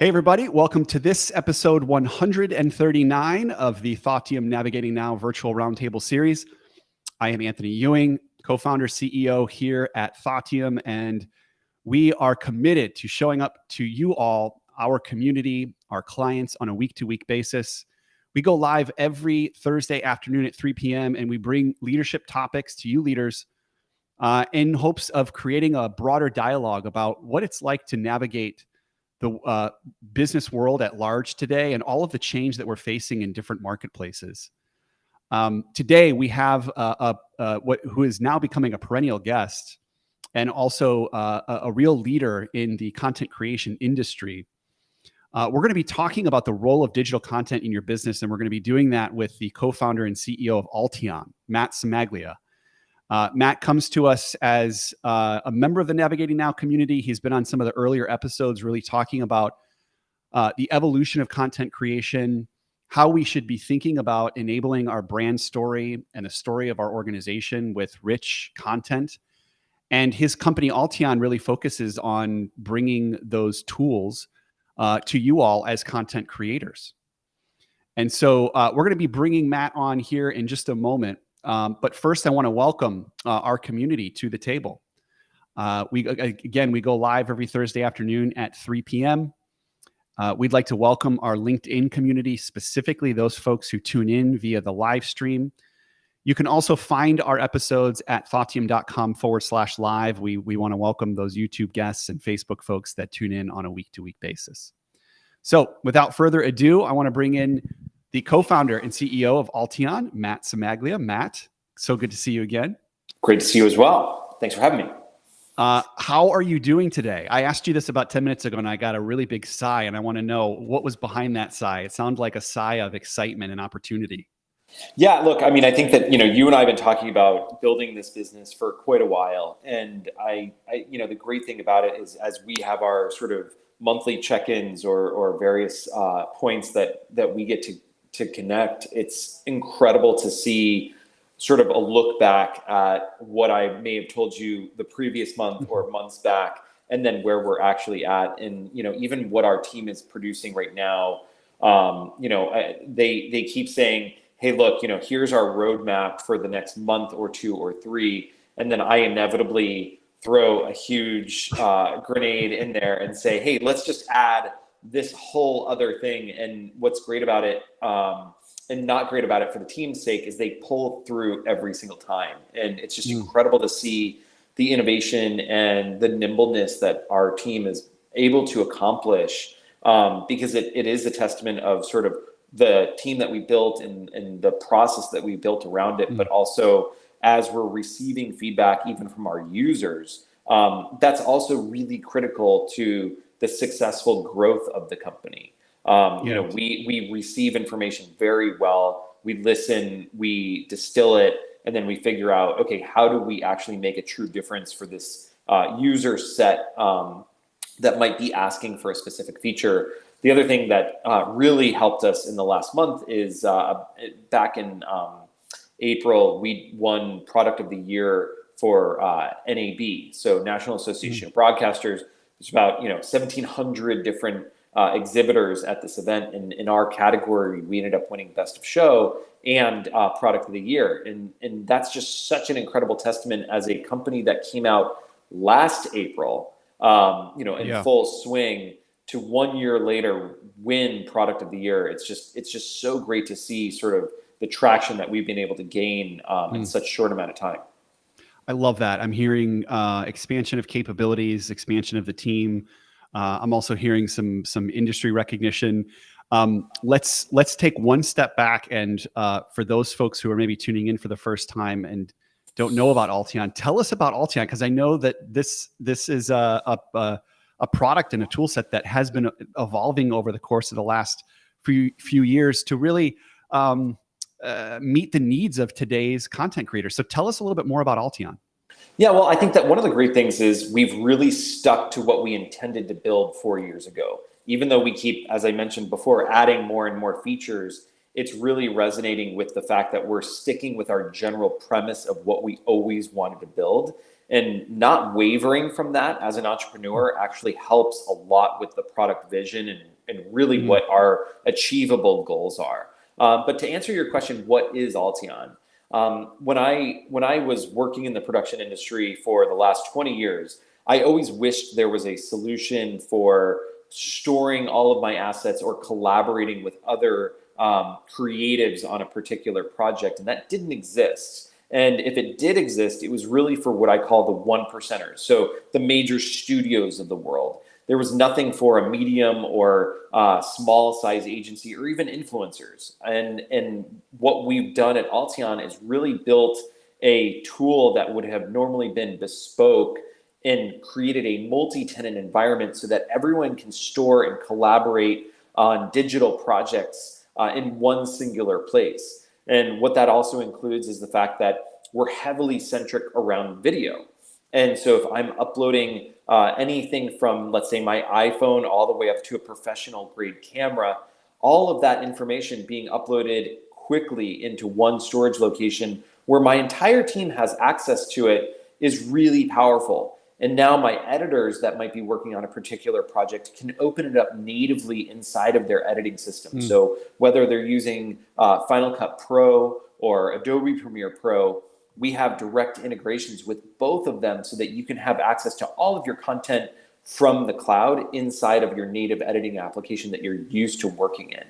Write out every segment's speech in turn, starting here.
Hey, everybody. Welcome to this episode 139 of the Alteon Navigating Now virtual roundtable series. I am Anthony Ewing, co-founder, CEO here at Alteon, and we are committed to showing up to you all, our community, our clients on a week-to-week basis. We go live every Thursday afternoon at 3 p.m., and we bring leadership topics to you leaders in hopes of creating a broader dialogue about what it's like to navigate the business world at large today and all of the change that we're facing in different marketplaces. Today, we have who is now becoming a perennial guest and also a real leader in the content creation industry. We're going to be talking about the role of digital content in your business, and we're going to be doing that with the co-founder and CEO of Alteon, Matt Cimaglia. Matt comes to us as a member of the Navigating Now community. He's been on some of the earlier episodes really talking about the evolution of content creation, how we should be thinking about enabling our brand story and the story of our organization with rich content. And his company, Alteon, really focuses on bringing those tools to you all as content creators. And so we're going to be bringing Matt on here in just a moment. But first, I want to welcome our community to the table. We go live every Thursday afternoon at 3 p.m. We'd like to welcome our LinkedIn community, specifically those folks who tune in via the live stream. You can also find our episodes at thoughteum.com/live. We want to welcome those YouTube guests and Facebook folks that tune in on a week-to-week basis. So without further ado, I want to bring in the co-founder and CEO of Alteon, Matt Cimaglia. Matt, so good to see you again. Great to see you as well. Thanks for having me. How are you doing today? I asked you this about 10 minutes ago, and I got a really big sigh, and I want to know what was behind that sigh. It sounded like a sigh of excitement and opportunity. Yeah, look, I mean, I think that, you and I have been talking about building this business for quite a while. And I the great thing about it is as we have our sort of monthly check-ins or various points that we get to connect, it's incredible to see sort of a look back at what I may have told you the previous month or months back, and then where we're actually at. And, even what our team is producing right now, they keep saying, hey, look, here's our roadmap for the next month or two or three. And then I inevitably throw a huge grenade in there and say, hey, let's just add this whole other thing. And what's great about it and not great about it for the team's sake is they pull through every single time. And it's just incredible to see the innovation and the nimbleness that our team is able to accomplish because it is a testament of sort of the team that we built and the process that we built around it, but also as we're receiving feedback even from our users, that's also really critical to the successful growth of the company. We receive information very well. We listen, we distill it, and then we figure out, okay, how do we actually make a true difference for this user set that might be asking for a specific feature. The other thing that really helped us in the last month is back in April, we won Product of the Year for NAB, so National Association of Broadcasters. There's about 1,700 different exhibitors at this event. And in our category, we ended up winning Best of Show and Product of the Year. And that's just such an incredible testament as a company that came out last April, in full swing, to 1 year later win Product of the Year. It's just so great to see sort of the traction that we've been able to gain in such a short amount of time. I love that. I'm hearing expansion of capabilities, expansion of the team. I'm also hearing some industry recognition. Let's take one step back, and for those folks who are maybe tuning in for the first time and don't know about Alteon, tell us about Alteon, because I know that this is a product and a tool set that has been evolving over the course of the last few years to really meet the needs of today's content creators. So tell us a little bit more about Alteon. Yeah, well, I think that one of the great things is we've really stuck to what we intended to build 4 years ago. Even though we keep, as I mentioned before, adding more and more features, it's really resonating with the fact that we're sticking with our general premise of what we always wanted to build. And not wavering from that as an entrepreneur actually helps a lot with the product vision and really what our achievable goals are. But to answer your question, what is Alteon? When I was working in the production industry for the last 20 years, I always wished there was a solution for storing all of my assets or collaborating with other creatives on a particular project, and that didn't exist. And if it did exist, it was really for what I call the one percenters. So the major studios of the world. There was nothing for a medium or small size agency or even influencers. And what we've done at Alteon is really built a tool that would have normally been bespoke and created a multi-tenant environment so that everyone can store and collaborate on digital projects in one singular place. And what that also includes is the fact that we're heavily centric around video. And so if I'm uploading anything from, let's say, my iPhone all the way up to a professional grade camera, all of that information being uploaded quickly into one storage location where my entire team has access to it is really powerful. And now my editors that might be working on a particular project can open it up natively inside of their editing system. So whether they're using Final Cut Pro or Adobe Premiere Pro, we have direct integrations with both of them so that you can have access to all of your content from the cloud inside of your native editing application that you're used to working in.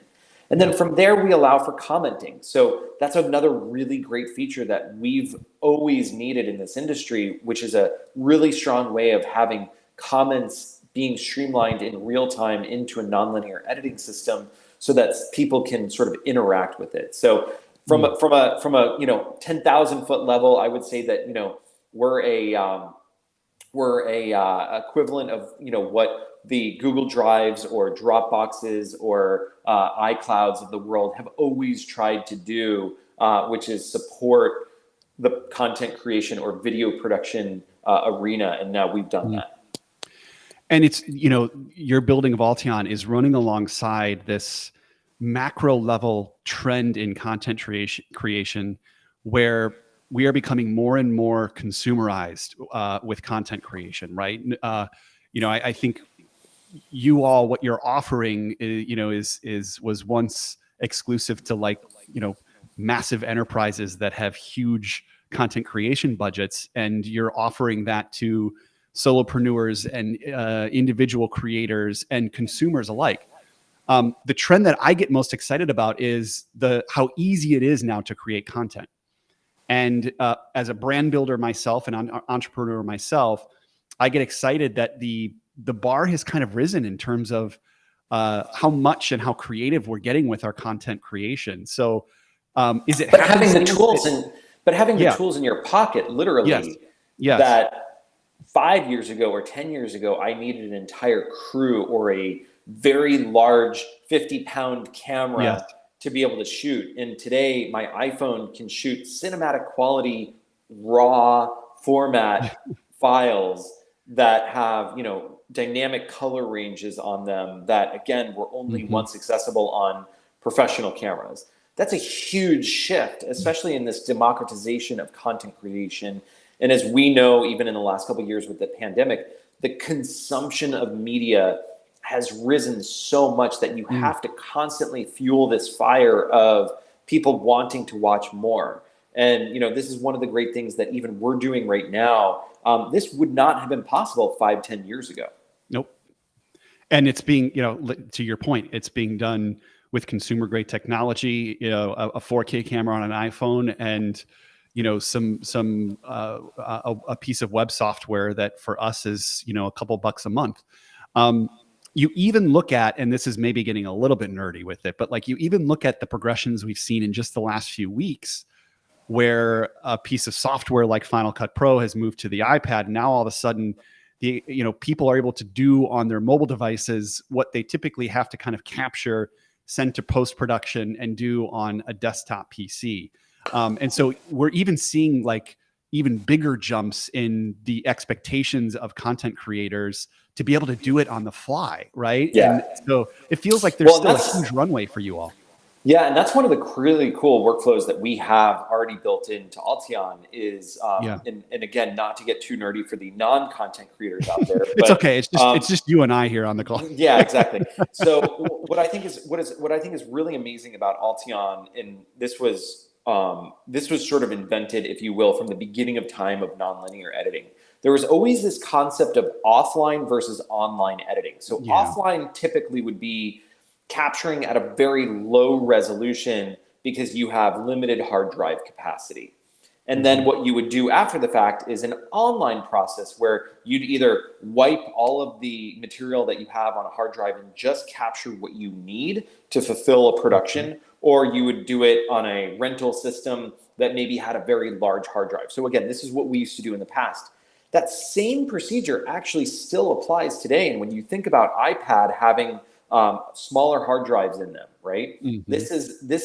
And then from there, we allow for commenting. So that's another really great feature that we've always needed in this industry, which is a really strong way of having comments being streamlined in real time into a nonlinear editing system so that people can sort of interact with it. So from a 10,000 foot level, I would say that we're a equivalent of what the Google Drives or Dropboxes or iClouds of the world have always tried to do, which is support the content creation or video production arena, and now we've done that. And it's your building of Alteon is running alongside this macro level trend in content creation where we are becoming more and more consumerized with content creation, right? I think what you're offering was once exclusive to massive enterprises that have huge content creation budgets, and you're offering that to solopreneurs and individual creators and consumers alike. The trend that I get most excited about is how easy it is now to create content. And as a brand builder myself and an entrepreneur myself, I get excited that the bar has kind of risen in terms of how much and how creative we're getting with our content creation. So is it having the tools the tools in your pocket, literally, yes. that 5 years ago or 10 years ago, I needed an entire crew or a very large 50-pound camera to be able to shoot. And today my iPhone can shoot cinematic quality, raw format files that have, dynamic color ranges on them that, again, were only once accessible on professional cameras. That's a huge shift, especially in this democratization of content creation. And as we know, even in the last couple of years with the pandemic, the consumption of media has risen so much that you have to constantly fuel this fire of people wanting to watch more. And, this is one of the great things that even we're doing right now. This would not have been possible 5-10 years ago. Nope. And it's being, to your point, it's being done with consumer grade technology, a 4K camera on an iPhone and, a piece of web software that for us is, a couple bucks a month. You even look at, and this is maybe getting a little bit nerdy with it, but you even look at the progressions we've seen in just the last few weeks where a piece of software like Final Cut Pro has moved to the iPad. And now all of a sudden, people are able to do on their mobile devices what they typically have to kind of capture, send to post-production and do on a desktop PC. And so we're even seeing even bigger jumps in the expectations of content creators to be able to do it on the fly, right? Yeah. And so it feels like there's still a huge runway for you all. Yeah, and that's one of the really cool workflows that we have already built into Alteon is, Yeah. and again, not to get too nerdy for the non-content creators out there, It's but okay. It's just you and I here on the call. yeah, exactly. So what I think is really amazing about Alteon, and this was sort of invented, if you will, from the beginning of time of nonlinear editing. There was always this concept of offline versus online editing. So Yeah. offline typically would be capturing at a very low resolution because you have limited hard drive capacity. And then what you would do after the fact is an online process where you'd either wipe all of the material that you have on a hard drive and just capture what you need to fulfill a production, or you would do it on a rental system that maybe had a very large hard drive. So again, this is what we used to do in the past. That same procedure actually still applies today. And when you think about iPad having smaller hard drives in them, right? Mm-hmm. This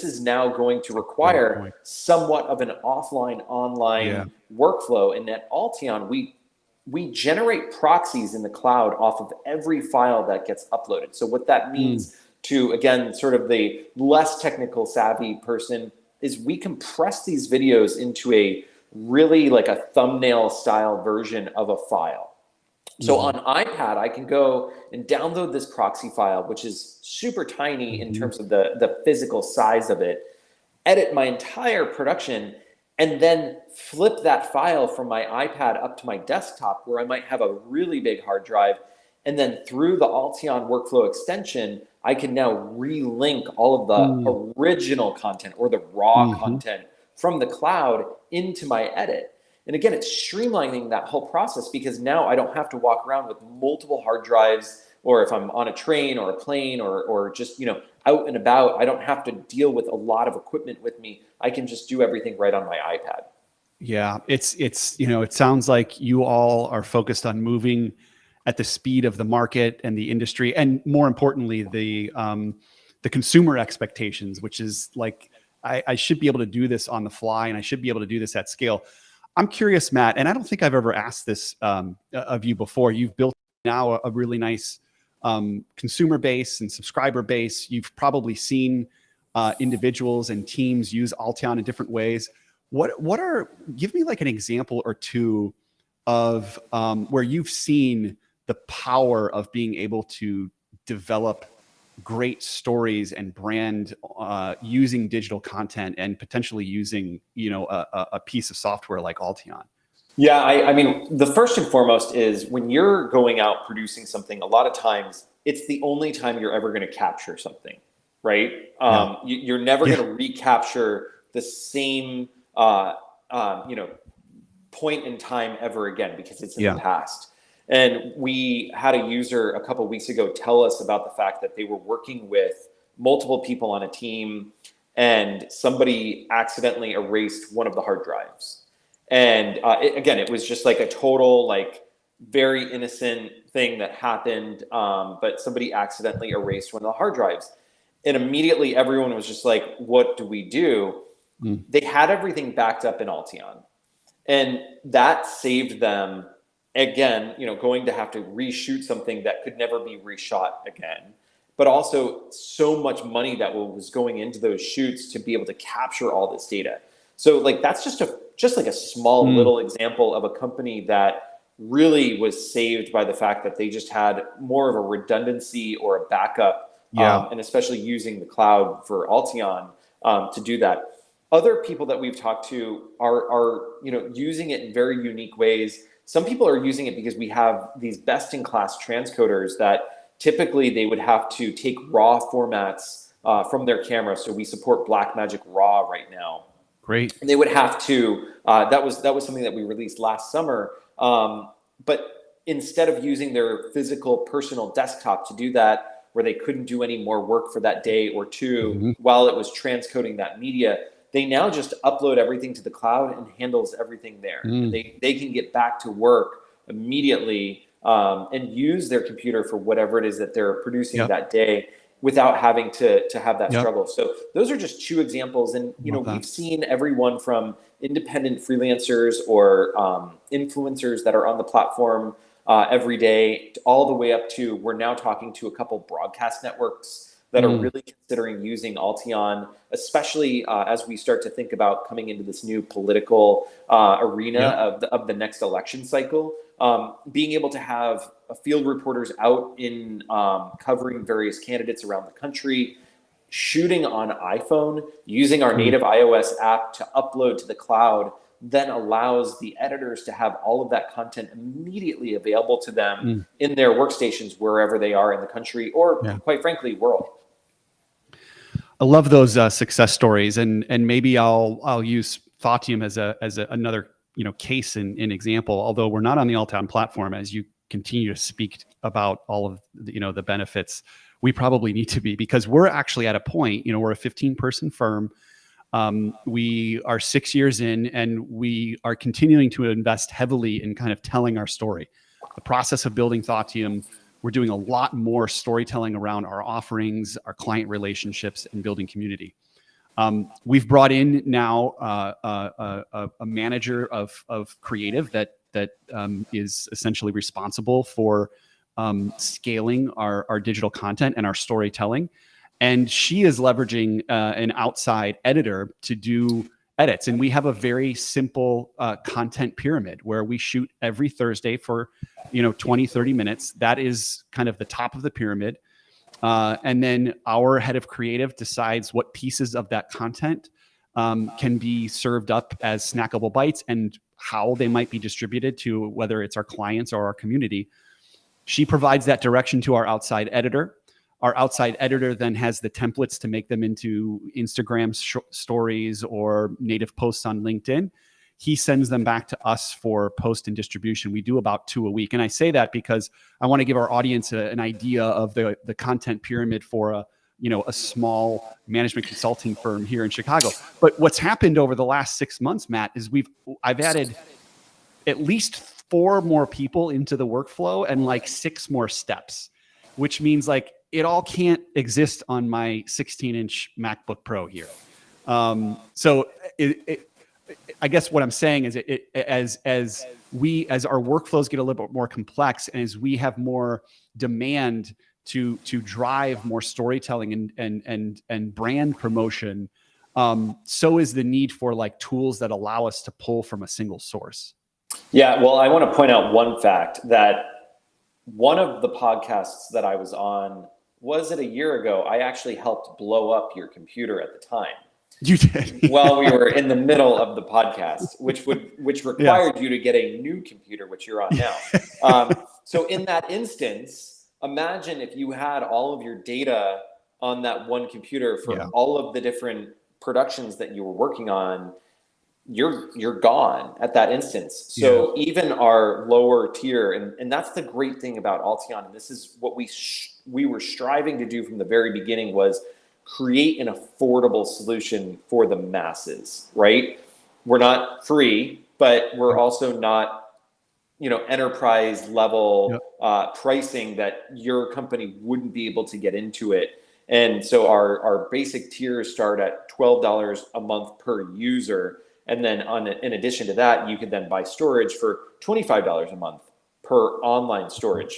is now going to require somewhat of an offline online workflow. And at Alteon, we generate proxies in the cloud off of every file that gets uploaded. So what that means to, again, sort of the less technical savvy person is we compress these videos into a really like a thumbnail style version of a file. So on iPad, I can go and download this proxy file, which is super tiny in terms of the physical size of it, edit my entire production, and then flip that file from my iPad up to my desktop where I might have a really big hard drive. And then through the Alteon workflow extension, I can now relink all of the original content or the raw content from the cloud into my edit. And again, it's streamlining that whole process because now I don't have to walk around with multiple hard drives, or if I'm on a train or a plane or just, out and about, I don't have to deal with a lot of equipment with me. I can just do everything right on my iPad. Yeah, it's it sounds like you all are focused on moving at the speed of the market and the industry, and more importantly, the consumer expectations, which is like I should be able to do this on the fly, and I should be able to do this at scale. I'm curious, Matt, and I don't think I've ever asked this of you before. You've built now a really nice consumer base and subscriber base. You've probably seen individuals and teams use Alteon in different ways. Give me like an example or two of where you've seen the power of being able to develop great stories and brand using digital content and potentially using a piece of software like Alteon. Yeah, I mean, the first and foremost is when you're going out producing something, a lot of times it's the only time you're ever going to capture something, right? You're never going to recapture the same point in time ever again because it's in the past. And we had a user a couple of weeks ago tell us about the fact that they were working with multiple people on a team and somebody accidentally erased one of the hard drives. And it was just like a total, like very innocent thing that happened. But somebody accidentally erased one of the hard drives. And immediately everyone was just like, what do we do? They had everything backed up in Alteon. And that saved them, again, going to have to reshoot something that could never be reshot again, but also so much money that was going into those shoots to be able to capture all this data. So like, that's just like a small little example of a company that really was saved by the fact that they just had more of a redundancy or a backup, and especially using the cloud for Alteon to do that. Other people that we've talked to are using it in very unique ways. Some people are using it because we have these best-in-class transcoders that typically they would have to take raw formats from their camera. So we support Blackmagic RAW right now. Great. And they would have to. That was something that we released last summer. But instead of using their physical personal desktop to do that, where they couldn't do any more work for that day or two while it was transcoding that media, they now just upload everything to the cloud and handles everything there. They can get back to work immediately and use their computer for whatever it is that they're producing that day without having to have that struggle. So those are just two examples. And, we've seen everyone from independent freelancers or influencers that are on the platform every day, all the way up to, we're now talking to a couple broadcast networks that are really considering using Alteon, especially as we start to think about coming into this new political arena of the next election cycle. Being able to have field reporters out in covering various candidates around the country, shooting on iPhone, using our native iOS app to upload to the cloud, then allows the editors to have all of that content immediately available to them in their workstations wherever they are in the country or, quite frankly, world. I love those success stories, and maybe I'll use Thoughtium as another case in example. Although we're not on the Alteon platform, as you continue to speak about all of the benefits, we probably need to be, because we're actually at a point. We're a 15-person firm. We are 6 years in, and we are continuing to invest heavily in kind of telling our story. The process of building Thoughtium, we're doing a lot more storytelling around our offerings, our client relationships, and building community. We've brought in now a manager of creative that is essentially responsible for scaling our digital content and our storytelling. And she is leveraging an outside editor to do edits. And we have a very simple content pyramid where we shoot every Thursday for 20, 30 minutes. That is kind of the top of the pyramid. And then our head of creative decides what pieces of that content can be served up as snackable bites and how they might be distributed to whether it's our clients or our community. She provides that direction to our outside editor. Our outside editor then has the templates to make them into Instagram stories or native posts on LinkedIn. He sends them back to us for post and distribution. We do about 2 a week. And I say that because I want to give our audience an idea of the content pyramid for a small management consulting firm here in Chicago. But what's happened over the last 6 months, Matt, is I've added at least 4 more people into the workflow and like 6 more steps, which means like it all can't exist on my 16-inch MacBook Pro here. So I guess what I'm saying is as our workflows get a little bit more complex, and as we have more demand to drive more storytelling and brand promotion, so is the need for like tools that allow us to pull from a single source. Yeah, well, I want to point out one fact that one of the podcasts that I was on, was it a year ago? I actually helped blow up your computer at the time. You did. While we were in the middle of the podcast, which required you to get a new computer, which you're on now. So in that instance, imagine if you had all of your data on that one computer for all of the different productions that you were working on. You're gone at that instance. So even our lower tier, and that's the great thing about Alteon, and this is what we were striving to do from the very beginning, was create an affordable solution for the masses, right? We're not free, but we're also not, enterprise level pricing that your company wouldn't be able to get into it. And so our basic tiers start at $12 a month per user. And then in addition to that, you can then buy storage for $25 a month per online storage.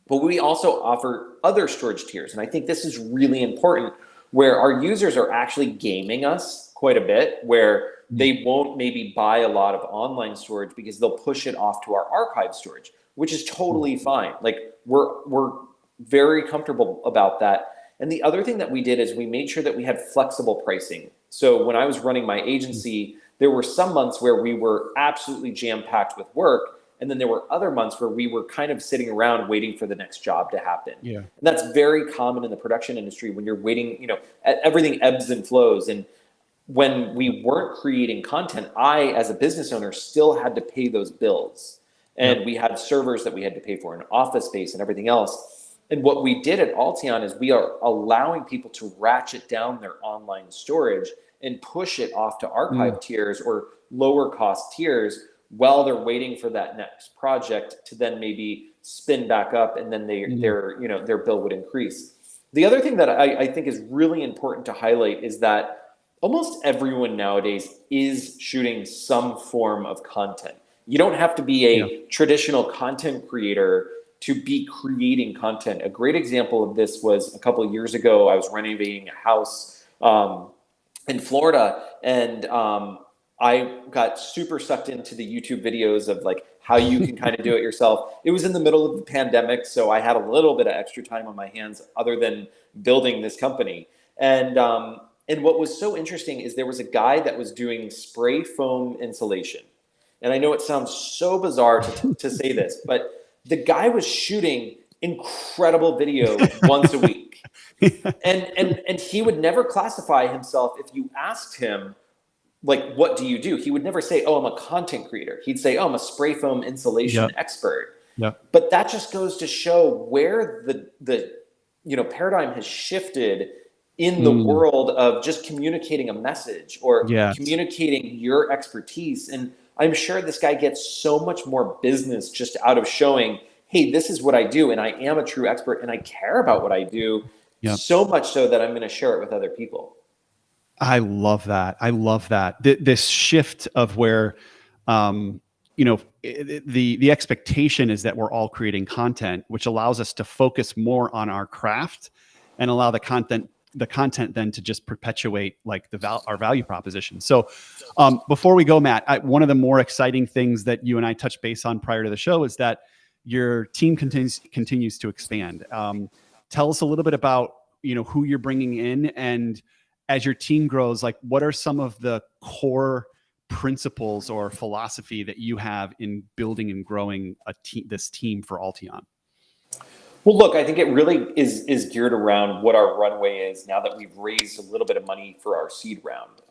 But we also offer other storage tiers. And I think this is really important, where our users are actually gaming us quite a bit, where they won't maybe buy a lot of online storage because they'll push it off to our archive storage, which is totally fine. Like we're very comfortable about that. And the other thing that we did is we made sure that we had flexible pricing. So when I was running my agency, there were some months where we were absolutely jam-packed with work. And then there were other months where we were kind of sitting around waiting for the next job to happen. Yeah. And that's very common in the production industry when you're waiting, everything ebbs and flows. And when we weren't creating content, I, as a business owner, still had to pay those bills. And we had servers that we had to pay for, an office space and everything else. And what we did at Alteon is we are allowing people to ratchet down their online storage and push it off to archive tiers or lower cost tiers while they're waiting for that next project to then maybe spin back up, and then their bill would increase. The other thing that I think is really important to highlight is that almost everyone nowadays is shooting some form of content. You don't have to be a traditional content creator to be creating content. A great example of this was a couple of years ago. I was renovating a house in Florida, and I got super sucked into the YouTube videos of like how you can kind of do it yourself. It was in the middle of the pandemic, so I had a little bit of extra time on my hands other than building this company. And what was so interesting is there was a guy that was doing spray foam insulation. And I know it sounds so bizarre to say this, but the guy was shooting incredible video once a week. And he would never classify himself. If you asked him, like, what do you do? He would never say, oh, I'm a content creator. He'd say, oh, I'm a spray foam insulation expert. But that just goes to show where the paradigm has shifted in the world of just communicating a message or communicating your expertise. And I'm sure this guy gets so much more business just out of showing, hey, this is what I do, and I am a true expert, and I care about what I do, so much so that I'm going to share it with other people. I love that. I love that. This shift of where, the expectation is that we're all creating content, which allows us to focus more on our craft and allow the content then to just perpetuate like our value proposition. So before we go, Matt, one of the more exciting things that you and I touched base on prior to the show is that your team continues to expand. Tell us a little bit about, who you're bringing in, and as your team grows, like what are some of the core principles or philosophy that you have in building and growing this team for Alteon? Well, look, I think it really is geared around what our runway is now that we've raised a little bit of money for our seed round.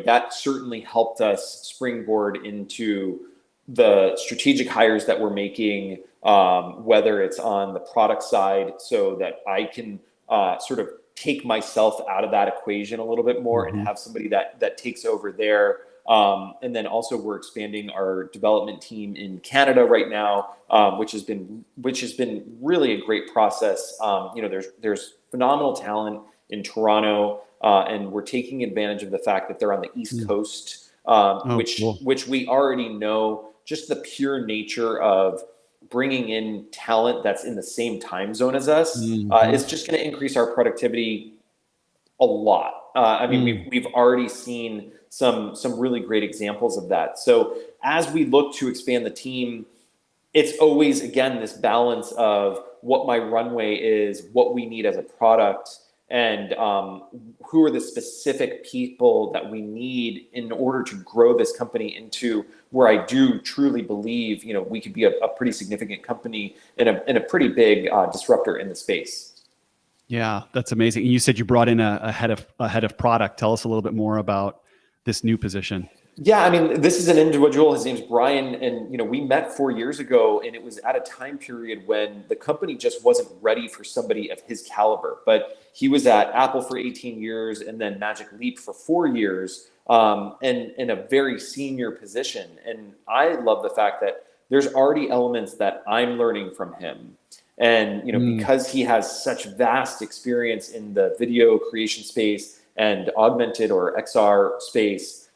That certainly helped us springboard into the strategic hires that we're making, whether it's on the product side so that I can sort of take myself out of that equation a little bit more and have somebody that takes over there. And then also we're expanding our development team in Canada right now, which has been really a great process. There's phenomenal talent in Toronto, and we're taking advantage of the fact that they're on the East Coast, which we already know. Just the pure nature of bringing in talent that's in the same time zone as us is just going to increase our productivity a lot. We've already seen some really great examples of that. So as we look to expand the team, it's always, again, this balance of what my runway is, what we need as a product, and who are the specific people that we need in order to grow this company into where I do truly believe, we could be a pretty significant company and a pretty big disruptor in the space. Yeah, that's amazing. You said you brought in a head of product. Tell us a little bit more about this new position. Yeah, this is an individual. His name's Brian, and we met 4 years ago, and it was at a time period when the company just wasn't ready for somebody of his caliber. But he was at Apple for 18 years, and then Magic Leap for 4 years, and in a very senior position. And I love the fact that there's already elements that I'm learning from him. And because he has such vast experience in the video creation space and augmented or XR space,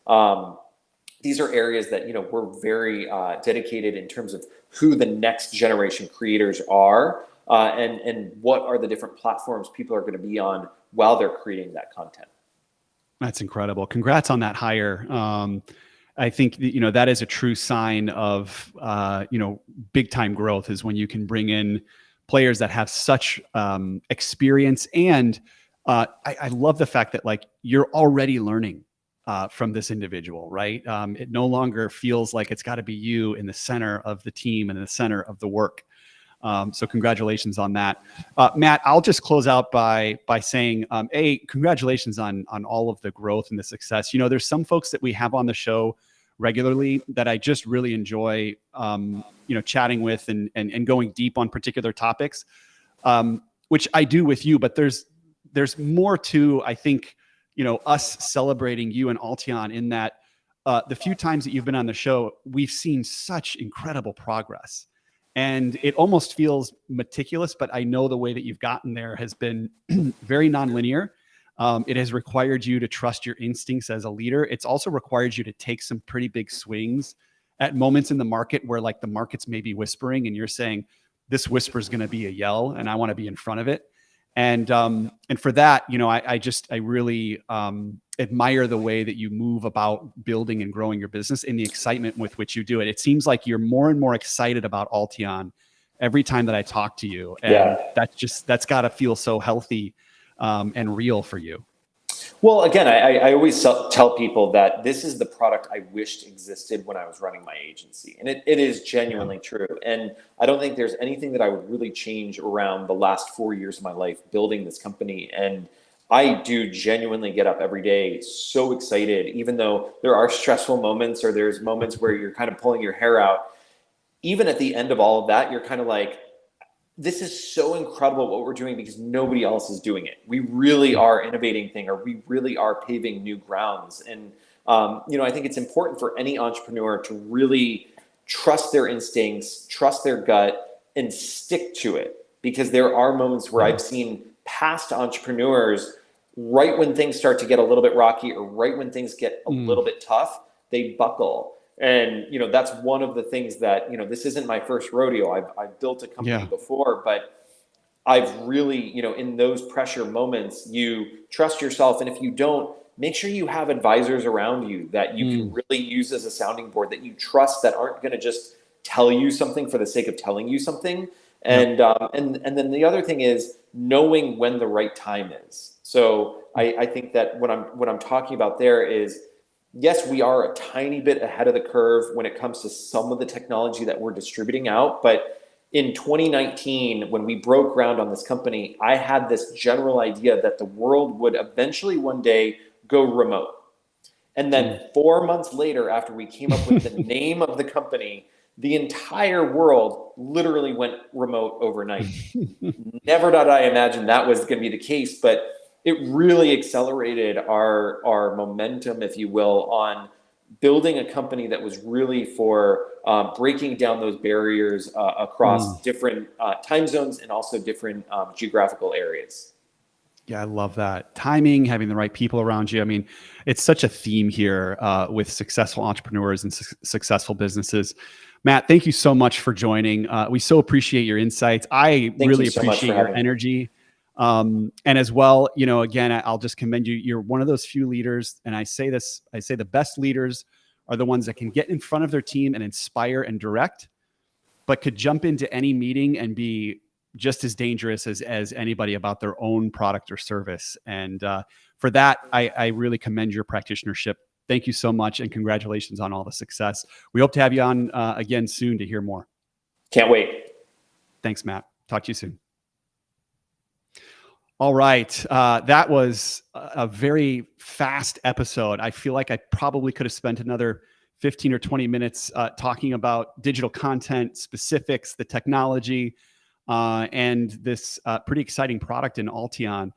these are areas that we're very dedicated in terms of who the next generation creators are, and what are the different platforms people are going to be on while they're creating that content. That's incredible. Congrats on that hire. I think that is a true sign of big time growth, is when you can bring in players that have such experience. And I love the fact that you're already learning from this individual, right? It no longer feels like it's got to be you in the center of the team and in the center of the work. So congratulations on that. Matt, I'll just close out by saying, congratulations on all of the growth and the success. There's some folks that we have on the show regularly that I just really enjoy, chatting with and going deep on particular topics, which I do with you, but there's more to, I think, us celebrating you and Alteon in that the few times that you've been on the show, we've seen such incredible progress. And it almost feels meticulous, but I know the way that you've gotten there has been very nonlinear. It has required you to trust your instincts as a leader. It's also required you to take some pretty big swings at moments in the market where the market's maybe whispering and you're saying, this whisper is going to be a yell, and I want to be in front of it. And for that, I really admire the way that you move about building and growing your business and the excitement with which you do it. It seems like you're more and more excited about Alteon every time that I talk to you. And that's got to feel so healthy and real for you. Well, again, I always tell people that this is the product I wished existed when I was running my agency. And it is genuinely true. And I don't think there's anything that I would really change around the last 4 years of my life building this company. And I do genuinely get up every day so excited, even though there are stressful moments or there's moments where you're kind of pulling your hair out. Even at the end of all of that, you're kind of like, this is so incredible what we're doing because nobody else is doing it. We really are innovating thing, or we really are paving new grounds. And, I think it's important for any entrepreneur to really trust their instincts, trust their gut, and stick to it. Because there are moments where I've seen past entrepreneurs, right when things start to get a little bit rocky or right when things get a little bit tough, they buckle. And, that's one of the things that, this isn't my first rodeo. I've built a company before, but I've really, in those pressure moments, you trust yourself. And if you don't, make sure you have advisors around you that you can really use as a sounding board, that you trust, that aren't going to just tell you something for the sake of telling you something. And, and then the other thing is knowing when the right time is. So I think that what I'm talking about there is, yes, we are a tiny bit ahead of the curve when it comes to some of the technology that we're distributing out. But in 2019, when we broke ground on this company, I had this general idea that the world would eventually one day go remote. And then 4 months later, after we came up with the name of the company, the entire world literally went remote overnight. Never did I imagine that was going to be the case, but it really accelerated our momentum, if you will, on building a company that was really for breaking down those barriers across different time zones and also different geographical areas. Yeah, I love that. Timing, having the right people around you. I mean, it's such a theme here with successful entrepreneurs and successful businesses. Matt, thank you so much for joining. We so appreciate your insights. I really appreciate your energy. And as well, again, I'll just commend you. You're one of those few leaders. And I say the best leaders are the ones that can get in front of their team and inspire and direct, but could jump into any meeting and be just as dangerous as anybody about their own product or service. And for that, I really commend your practitionership. Thank you so much. And congratulations on all the success. We hope to have you on again soon to hear more. Can't wait. Thanks, Matt. Talk to you soon. All right. That was a very fast episode. I feel like I probably could have spent another 15 or 20 minutes talking about digital content specifics, the technology, and this pretty exciting product in Alteon.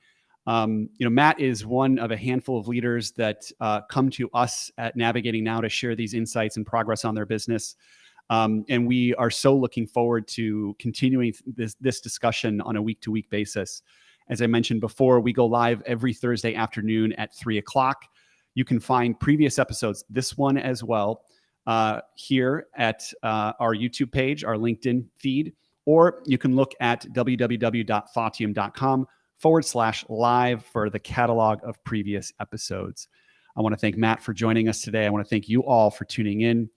Matt is one of a handful of leaders that come to us at Navigating Now to share these insights and progress on their business. And we are so looking forward to continuing this discussion on a week-to-week basis. As I mentioned before, we go live every Thursday afternoon at 3:00. You can find previous episodes, this one as well, here at our YouTube page, our LinkedIn feed, or you can look at www.thoughtiem.com/live for the catalog of previous episodes. I want to thank Matt for joining us today. I want to thank you all for tuning in.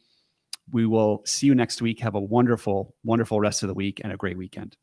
We will see you next week. Have a wonderful, wonderful rest of the week and a great weekend.